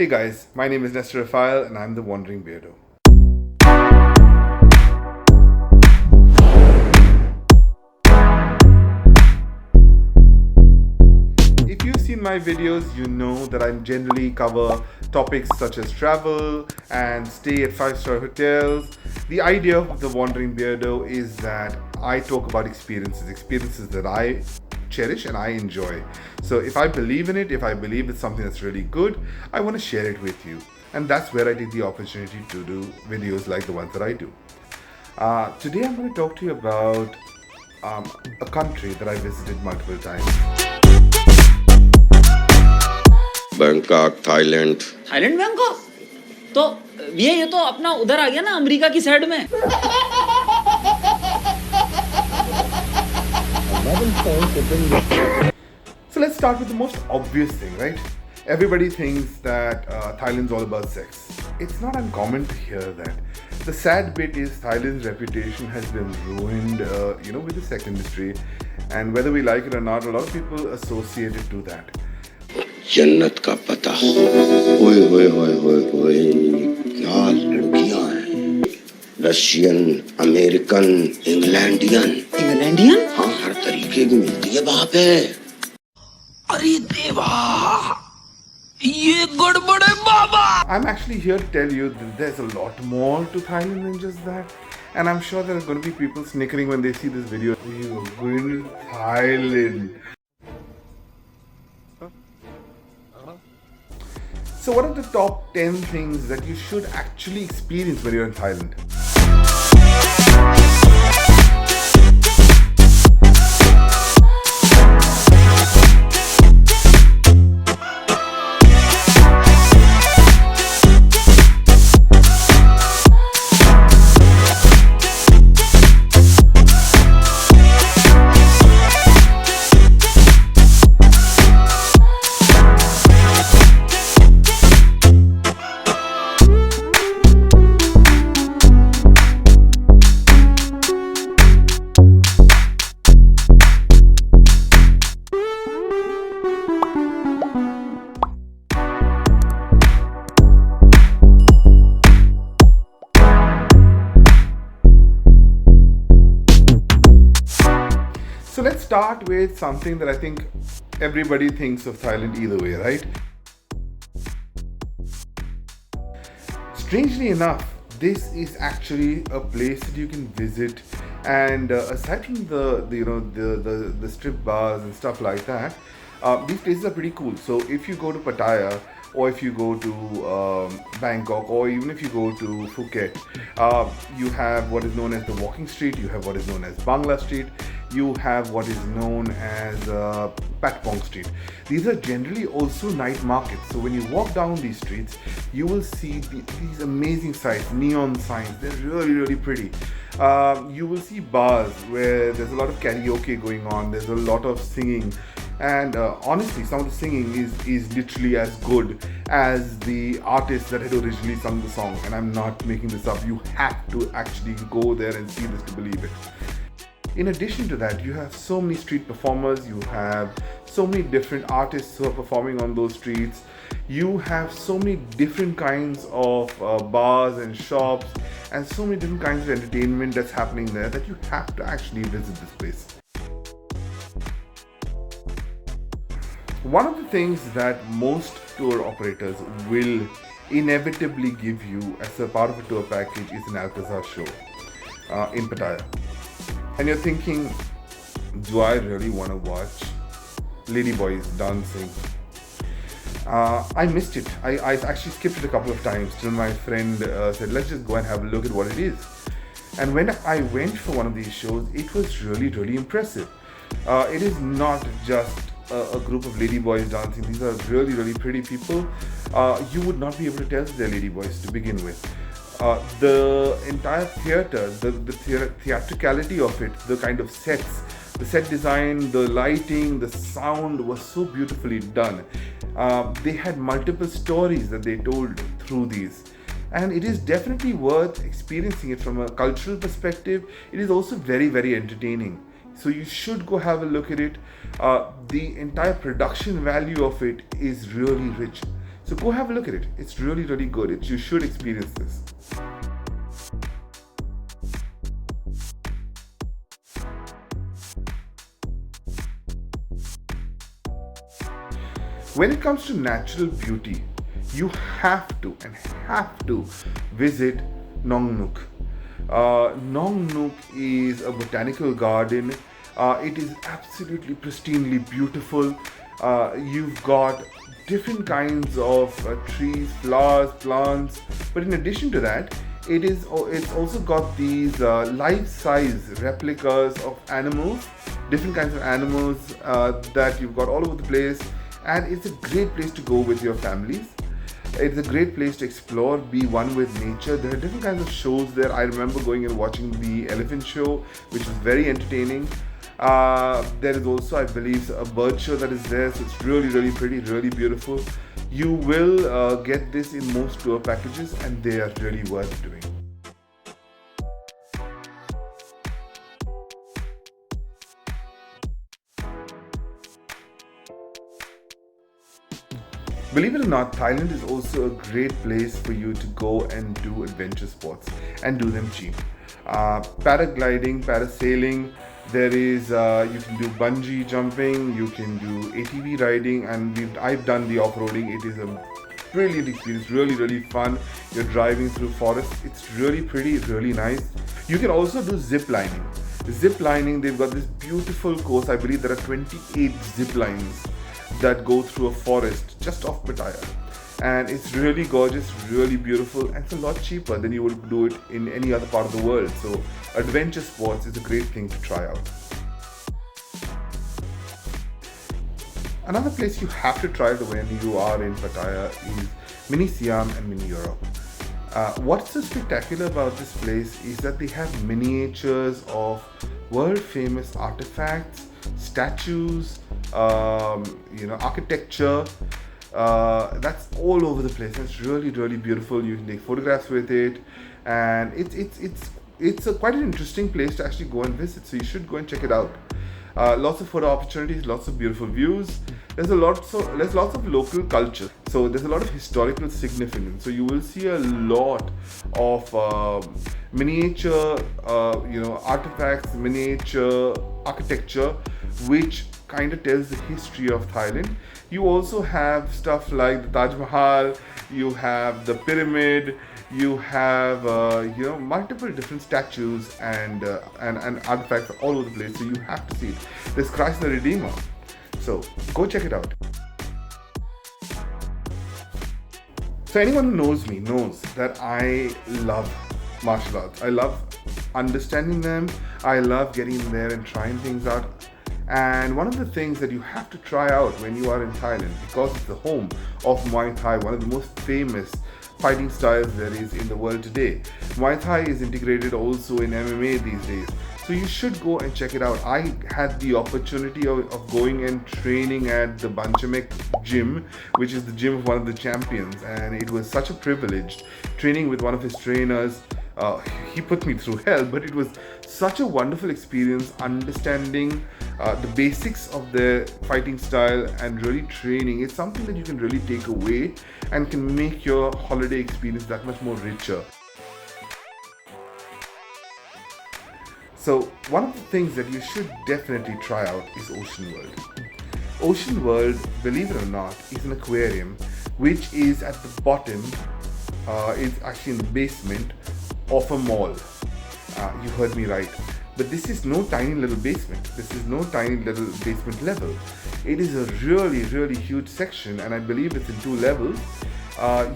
Hey guys, my name is Nestor Rafael and I'm the Wandering Beardo. If you've seen my videos, you know that I generally cover topics such as travel and stay at 5-star hotels. The idea of the Wandering Beardo is that I talk about experiences that I cherish and I enjoy. So if I believe in it, if I believe it's something that's really good, I want to share it with you. And that's where I take the opportunity to do videos like the ones that I do. Today I'm going to talk to you about a country that I visited multiple times. Bangkok, Thailand. Thailand Bangkok तो ये तो अपना उधर आ गया ना America की side में So let's start with the most obvious thing, right? Everybody thinks that Thailand's all about sex. It's not uncommon to hear that. The sad bit is Thailand's reputation has been ruined, with the sex industry. And whether we like it or not, a lot of people associate it to that. जन्नत का पता ओए ओए ओए ओए ओए क्या लड़कियां हैं रशियन अमेरिकन इंग्लैंडियन हाँ हर तरीके की मिलती है वहां पे अरे देवा ये गड़बड़ है बाबा I'm actually here to tell you that there's a lot more to Thailand than just that. And I'm sure there are going to be people snickering when they see this video. You're going to Thailand. So what are the top 10 things that you should actually experience when you're in Thailand? So let's start with something that I think everybody thinks of Thailand either way, right? Strangely enough, this is actually a place that you can visit, and aside from the strip bars and stuff like that, these places are pretty cool. So if you go to Pattaya, or if you go to Bangkok, or even if you go to Phuket, you have what is known as the Walking Street, you have what is known as Bangla Street, you have what is known as Patpong Street. These are generally also night markets. So when you walk down these streets, you will see these amazing sights, neon signs. They're really, really pretty. You will see bars where there's a lot of karaoke going on. There's a lot of singing. And honestly, some of the singing is literally as good as the artist that had originally sung the song. And I'm not making this up. You have to actually go there and see this to believe it. In addition to that, you have so many street performers, you have so many different artists who are performing on those streets, you have so many different kinds of bars and shops, and so many different kinds of entertainment that's happening there that you have to actually visit this place. One of the things that most tour operators will inevitably give you as a part of a tour package is an Alcazar show in Pattaya. And you're thinking, do I really want to watch ladyboys dancing? I missed it. I actually skipped it a couple of times till my friend said, let's just go and have a look at what it is. And when I went for one of these shows, it was really, really impressive. It is not just a group of ladyboys dancing. These are really, really pretty people. You would not be able to tell they're ladyboys to begin with. The entire theater, the theatricality of it, the kind of sets, the set design, the lighting, the sound was so beautifully done. They had multiple stories that they told through these. And it is definitely worth experiencing it from a cultural perspective. It is also very, very entertaining. So you should go have a look at it. The entire production value of it is really rich. So go have a look at it. It's really, really good. You should experience this. When it comes to natural beauty, you have to visit Nong Nooch. Nong Nooch is a botanical garden. It is absolutely pristinely beautiful. You've got different kinds of trees, flowers, plants. But in addition to that, it's also got these life-size replicas of animals, different kinds of animals that you've got all over the place. And it's a great place to go with your families. It's a great place to explore, be one with nature. There are different kinds of shows there. I remember going and watching the elephant show, which was very entertaining. There is also, I believe, a bird show that is there. So it's really, really pretty, really beautiful. You will get this in most tour packages, and they are really worth doing. Believe it or not, Thailand is also a great place for you to go and do adventure sports and do them cheap. Paragliding, parasailing, there is, you can do bungee jumping, you can do ATV riding, and I've done the off-roading. It is a brilliant experience, really, really fun. You're driving through forests. It's really pretty, really nice. You can also do zip lining. Zip lining, they've got this beautiful course. I believe there are 28 zip lines that go through a forest just off Pattaya, and it's really gorgeous, really beautiful, and it's a lot cheaper than you would do it in any other part of the world. So adventure sports is a great thing to try out. Another place you have to try when you are in Pattaya is Mini Siam and Mini Europe. What's so spectacular about this place is that they have miniatures of world famous artifacts, statues, architecture. That's all over the place. It's really, really beautiful. You can take photographs with it, and it's quite an interesting place to actually go and visit. So you should go and check it out. Lots of photo opportunities, lots of beautiful views. There's lots of local culture. So there's a lot of historical significance. So you will see a lot of miniature, artifacts, miniature architecture, which kind of tells the history of Thailand. You also have stuff like the Taj Mahal, you have the pyramid, you have multiple different statues and artifacts all over the place. So you have to see it. There's Christ the Redeemer. So go check it out. So anyone who knows me knows that I love martial arts. I love understanding them. I love getting in there and trying things out. And one of the things that you have to try out when you are in Thailand, because it's the home of Muay Thai, one of the most famous fighting styles there is in the world today. Muay Thai is integrated also in MMA these days. So you should go and check it out. I had the opportunity of going and training at the Banchamek gym, which is the gym of one of the champions. And it was such a privilege training with one of his trainers. He put me through hell, but it was such a wonderful experience understanding the basics of the fighting style and really training. It's something that you can really take away and can make your holiday experience that much more richer. So one of the things that you should definitely try out is Ocean World. Ocean World, believe it or not, is an aquarium which is at the bottom, it's actually in the basement of a mall. You heard me right. But this is no tiny little basement. This is no tiny little basement level. It is a really, really huge section, and I believe it's in 2 levels.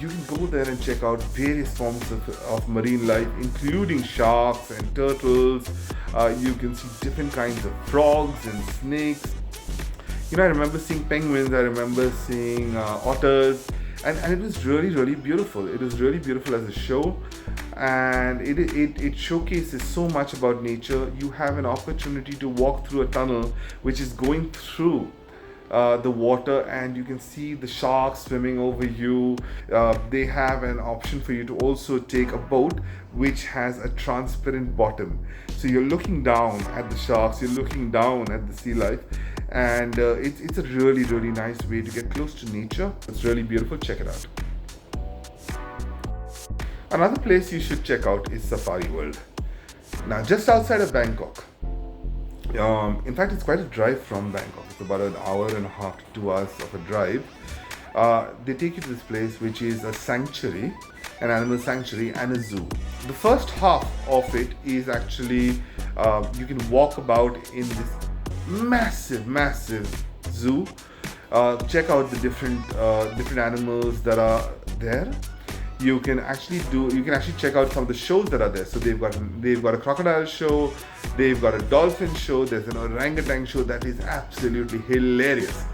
You can go there and check out various forms of marine life, including sharks and turtles. You can see different kinds of frogs and snakes. I remember seeing penguins, I remember seeing otters, and it was really, really beautiful. It was really beautiful as a show, and it showcases so much about nature. You have an opportunity to walk through a tunnel which is going through the water, and you can see the sharks swimming over you. They have an option for you to also take a boat which has a transparent bottom, so you're looking down at the sharks, you're looking down at the sea life, and it's a really, really nice way to get close to nature. It's really beautiful. Check it out. Another place you should check out is Safari World. Now, just outside of Bangkok. In fact, it's quite a drive from Bangkok. It's about an hour and a half to 2 hours of a drive. They take you to this place, which is a sanctuary, an animal sanctuary and a zoo. The first half of it is actually you can walk about in this massive zoo. Check out the different animals that are there. You can actually check out some of the shows that are there. So they've got a crocodile show, they've got a dolphin show, there's an orangutan show that is absolutely hilarious.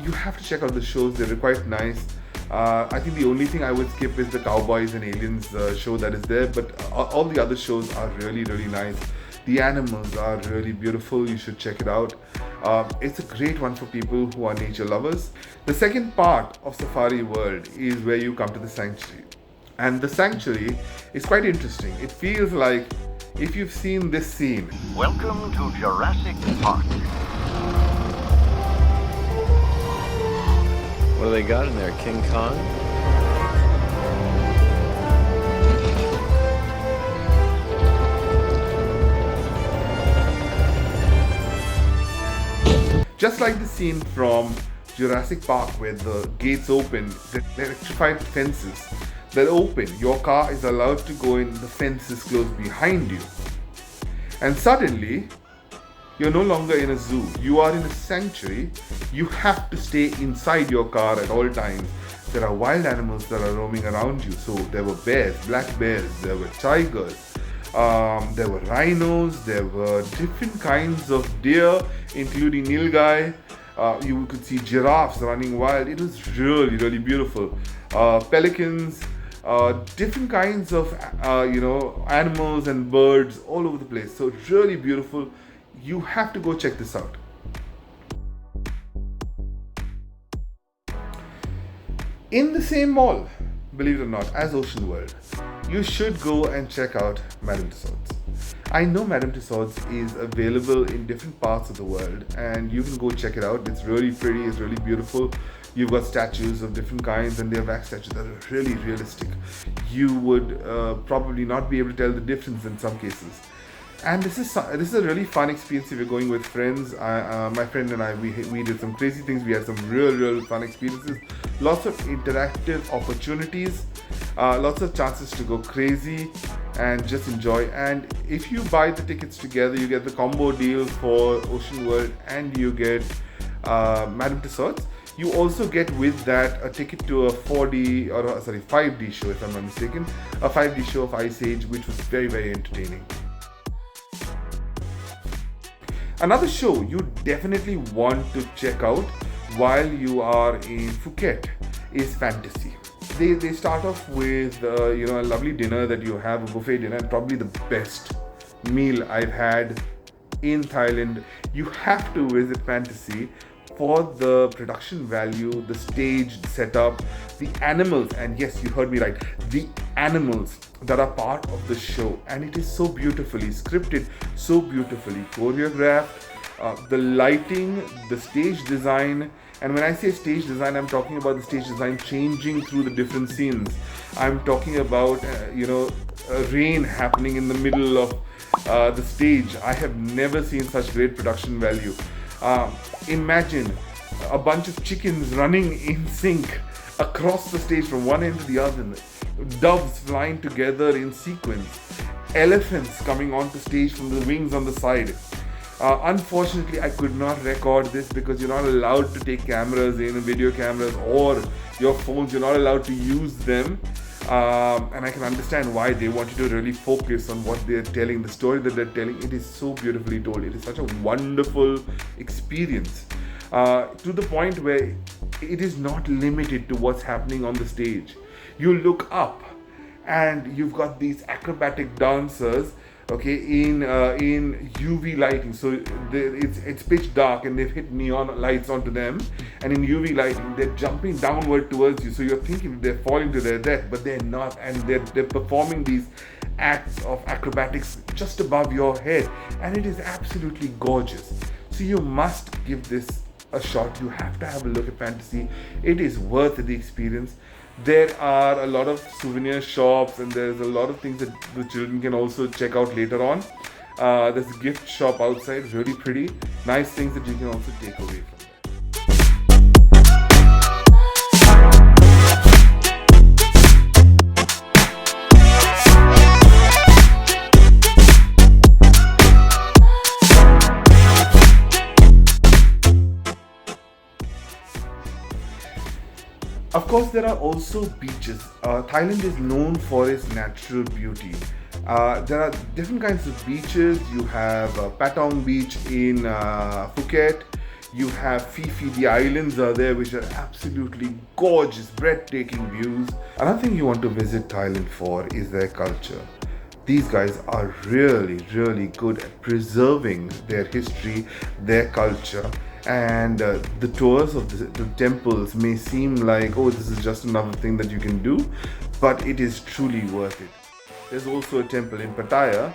You have to check out the shows, they're quite nice. I think the only thing I would skip is the Cowboys and Aliens show that is there, but all the other shows are really, really nice. The animals are really beautiful. You should check it out. It's a great one for people who are nature lovers. The second part of Safari World is where you come to the sanctuary. And the sanctuary is quite interesting. It feels like if you've seen this scene. Welcome to Jurassic Park. What do they got in there? King Kong? Just like the scene from Jurassic Park where the gates open, the electrified fences that open, your car is allowed to go in, the fences close behind you. And suddenly, you're no longer in a zoo, you are in a sanctuary. You have to stay inside your car at all times. There are wild animals that are roaming around you. So there were bears, black bears, there were tigers, there were rhinos, there were different kinds of deer, including nilgai. You could see giraffes running wild. It was really, really beautiful. Pelicans, different kinds of animals and birds all over the place. So really beautiful. You have to go check this out. In the same mall, believe it or not, as Ocean World, you should go and check out Madame Tussauds. I know Madame Tussauds is available in different parts of the world, and you can go check it out. It's really pretty, it's really beautiful. You've got statues of different kinds, and they're wax statues that are really realistic. You would probably not be able to tell the difference in some cases. And this is a really fun experience if you're going with friends. My friend and I, we did some crazy things. We had some real fun experiences. Lots of interactive opportunities, lots of chances to go crazy and just enjoy. And if you buy the tickets together, you get the combo deal for Ocean World and you get Madame Tussauds. You also get with that a ticket to a 5D show, if I'm not mistaken, a 5D show of Ice Age, which was very entertaining. Another show you definitely want to check out while you are in Phuket is FantaSea. They start off with a lovely dinner that you have, a buffet dinner, and probably the best meal I've had in Thailand. You have to visit FantaSea for the production value, the stage, the setup, the animals, and yes, you heard me right, the animals that are part of the show. And it is so beautifully scripted, so beautifully choreographed. The lighting, the stage design, and when I say stage design, I'm talking about the stage design changing through the different scenes. I'm talking about rain happening in the middle of the stage. I have never seen such great production value. Imagine a bunch of chickens running in sync across the stage from one end to the other, doves flying together in sequence, elephants coming onto stage from the wings on the side. Unfortunately, I could not record this because you're not allowed to take cameras in, video cameras or your phones. You're not allowed to use them. And I can understand why they want you to really focus on what they're telling, the story that they're telling. It is so beautifully told. It is such a wonderful experience to the point where it is not limited to what's happening on the stage. You look up and you've got these acrobatic dancers, okay, in UV lighting. So it's pitch dark and they've hit neon lights onto them, and in UV lighting they're jumping downward towards you. So you're thinking they're falling to their death, but they're not, and they're performing these acts of acrobatics just above your head, and it is absolutely gorgeous. So you must give this a shot. You have to have a look at FantaSea. It is worth the experience. There are a lot of souvenir shops, and there's a lot of things that the children can also check out later on. There's a gift shop outside, really pretty. Nice things that you can also take away from there. Of course, there are also beaches. Thailand is known for its natural beauty. There are different kinds of beaches. You have Patong Beach in Phuket. You have Phi Phi. The islands are there, which are absolutely gorgeous, breathtaking views. Another thing you want to visit Thailand for is their culture. These guys are really, really good at preserving their history, their culture. And the tours of the temples may seem like, oh, this is just another thing that you can do, but it is truly worth it. There's also a temple in Pattaya,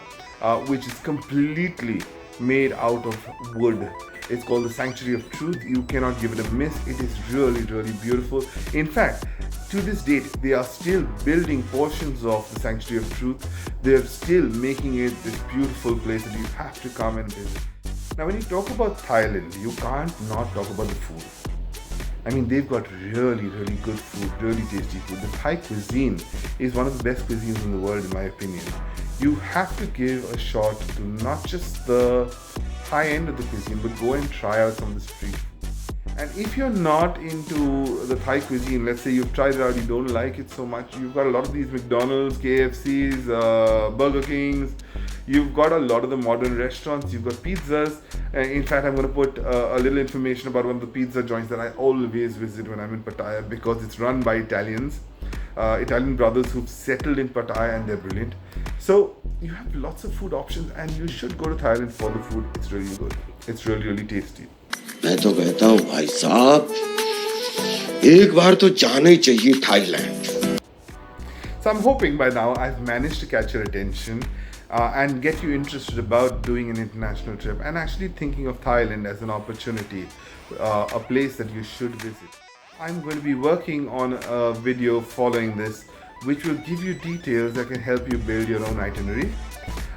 which is completely made out of wood. It's called the Sanctuary of Truth. You cannot give it a miss. It is really, really beautiful. In fact, to this date, they are still building portions of the Sanctuary of Truth. They're still making it this beautiful place that you have to come and visit. Now, when you talk about Thailand, you can't not talk about the food. I mean, they've got really, really good food, really tasty food. The Thai cuisine is one of the best cuisines in the world, in my opinion. You have to give a shot to not just the high end of the cuisine, but go and try out some of the street food. And if you're not into the Thai cuisine, let's say you've tried it out, you don't like it so much, you've got a lot of these McDonald's, KFCs, Burger Kings. You've got a lot of the modern restaurants. You've got pizzas. In fact, I'm going to put a little information about one of the pizza joints that I always visit when I'm in Pattaya, because it's run by Italians, Italian brothers who've settled in Pattaya, and they're brilliant. So you have lots of food options, and you should go to Thailand for the food. It's really good. It's really, really tasty. मैं तो कहता हूँ भाई साहब एक बार तो जाना ही चाहिए Thailand. So I'm hoping by now I've managed to catch your attention and get you interested about doing an international trip and actually thinking of Thailand as an opportunity, a place that you should visit. I'm going to be working on a video following this, which will give you details that can help you build your own itinerary,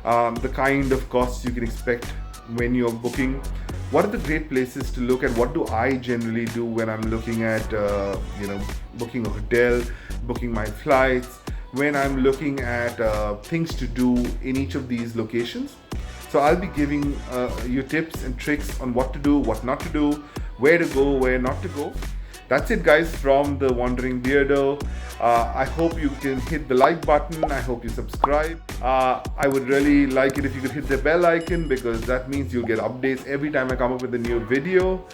the kind of costs you can expect when you're booking, what are the great places to look at, what do I generally do when I'm looking at booking a hotel, booking my flights, when I'm looking at things to do in each of these locations. So I'll be giving you tips and tricks on what to do, what not to do, where to go, where not to go. That's it, guys, from the Wandering Beardo. I hope you can hit the like button. I hope you subscribe. I would really like it if you could hit the bell icon, because that means you'll get updates every time I come up with a new video.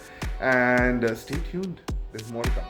And stay tuned. There's more to come.